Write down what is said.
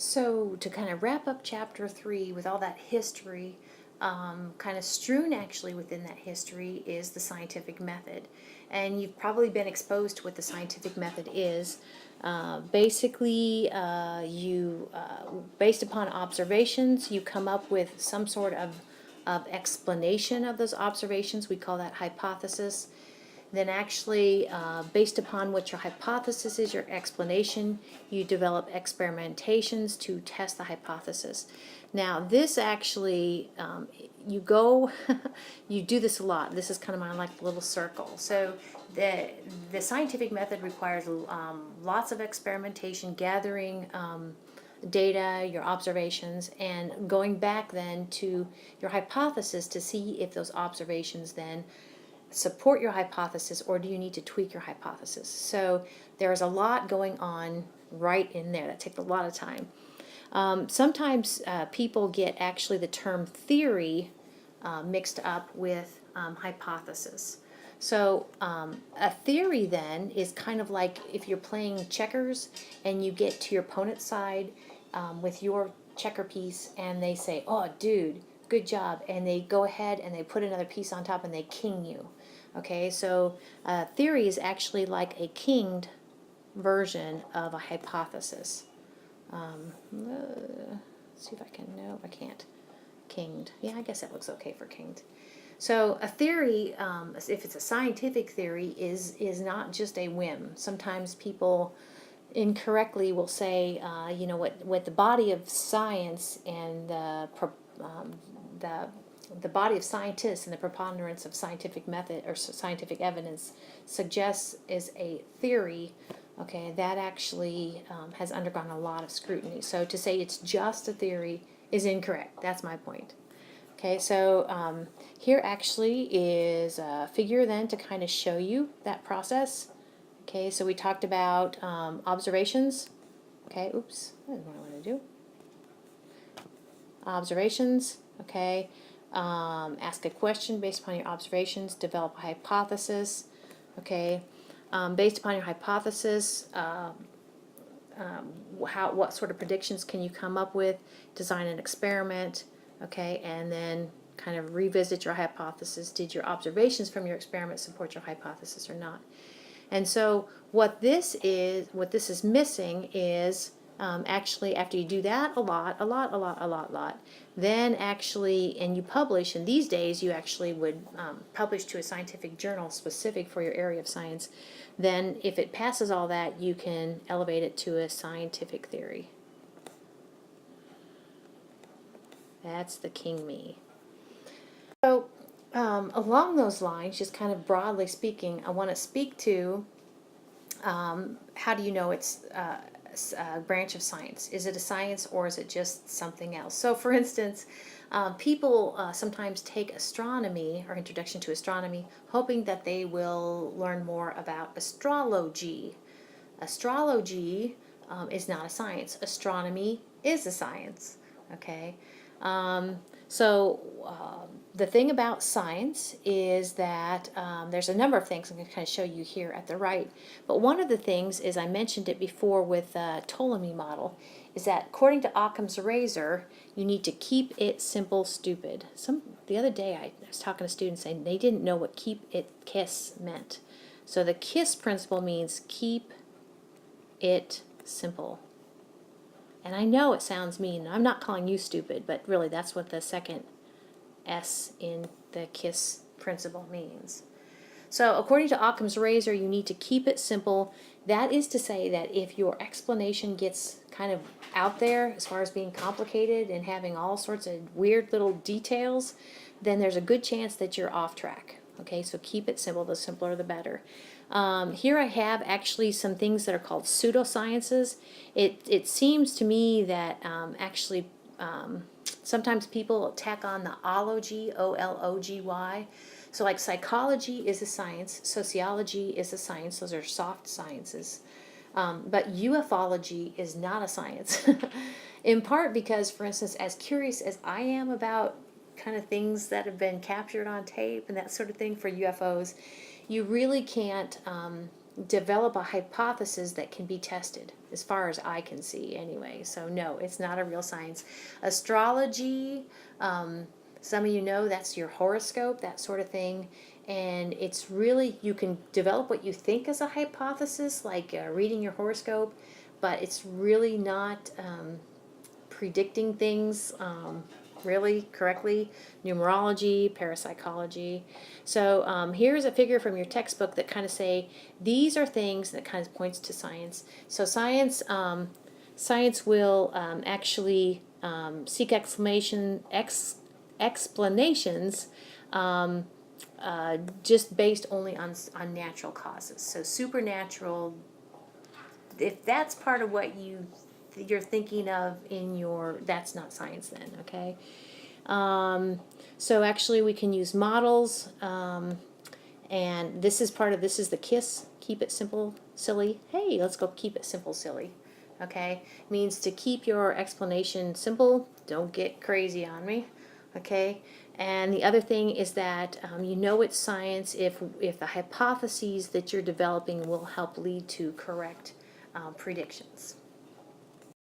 So to kind of wrap up chapter 3 with all that history, kind of strewn actually within that history is the scientific method. And you've probably been exposed to what the scientific method is. Basically, based upon observations, you come up with some sort of explanation of those observations. We call that hypothesis. Then actually, based upon what your hypothesis is, your explanation, you develop experimentations to test the hypothesis. Now, this actually, you go, you do this a lot. This is kind of my like little circle. So the scientific method requires lots of experimentation, gathering data, your observations, and going back then to your hypothesis to see if those observations then support your hypothesis, or do you need to tweak your hypothesis? So there's a lot going on right in there. That takes a lot of time. Sometimes people get actually the term theory mixed up with hypothesis. So a theory then is kind of like if you're playing checkers and you get to your opponent's side with your checker piece and they say, oh dude, good job, and they go ahead and they put another piece on top and they king you. Okay, so theory is actually like a kinged version of a hypothesis. Let's see if I can, no, I can't. Kinged, yeah, I guess that looks okay for kinged. So a theory, if it's a scientific theory, is not just a whim. Sometimes people incorrectly will say, you know, what the body of science and the body of scientists and the preponderance of scientific method or scientific evidence suggests is a theory. Okay, that actually has undergone a lot of scrutiny. So to say it's just a theory is incorrect. That's my point. Okay, so here actually is a figure then to kind of show you that process. Okay, so we talked about observations. Okay, oops, that's what I want to do. Observations, okay. Ask a question based upon your observations, develop a hypothesis, okay. Based upon your hypothesis, what sort of predictions can you come up with, design an experiment, okay, and then kind of revisit your hypothesis. Did your observations from your experiment support your hypothesis or not? And so what this is missing is actually after you do that a lot, then actually, and you publish, and these days you actually would publish to a scientific journal specific for your area of science, then if it passes all that, you can elevate it to a scientific theory. That's the king me. So along those lines, just kind of broadly speaking, I want to speak to how do you know it's a branch of science? Is it a science or is it just something else? So for instance, people sometimes take astronomy or introduction to astronomy hoping that they will learn more about astrology. Astrology is not a science. Astronomy is a science. Okay. So the thing about science is that there's a number of things I'm going to kind of show you here at the right. But one of the things is, I mentioned it before with the Ptolemy model, is that according to Occam's razor, you need to keep it simple, stupid. The other day I was talking to students saying they didn't know what keep it KISS meant. So the KISS principle means keep it simple. And I know it sounds mean. I'm not calling you stupid, but really that's what the second S in the KISS principle means. So according to Occam's razor, you need to keep it simple. That is to say that if your explanation gets kind of out there as far as being complicated and having all sorts of weird little details, then there's a good chance that you're off track. Okay, so keep it simple. The simpler the better. Here I have actually some things that are called pseudosciences. It seems to me that actually sometimes people tack on the ology, O-L-O-G-Y. So like psychology is a science, sociology is a science, those are soft sciences. But ufology is not a science. In part because, for instance, as curious as I am about kind of things that have been captured on tape and that sort of thing for UFOs, you really can't develop a hypothesis that can be tested, as far as I can see anyway. So no, it's not a real science. Astrology, some of you know that's your horoscope, that sort of thing. And it's really, you can develop what you think is a hypothesis, like reading your horoscope, but it's really not predicting things really correctly. Numerology, parapsychology. So here's a figure from your textbook that kind of say these are things that kind of points to science. So science will actually seek explanations just based only on natural causes. So supernatural, if that's part of what you're thinking of in your, that's not science then, okay? So actually we can use models, and this is the KISS, keep it simple, silly. Hey, let's go keep it simple, silly. Okay, means to keep your explanation simple, don't get crazy on me, okay? And the other thing is that you know it's science if the hypotheses that you're developing will help lead to correct predictions.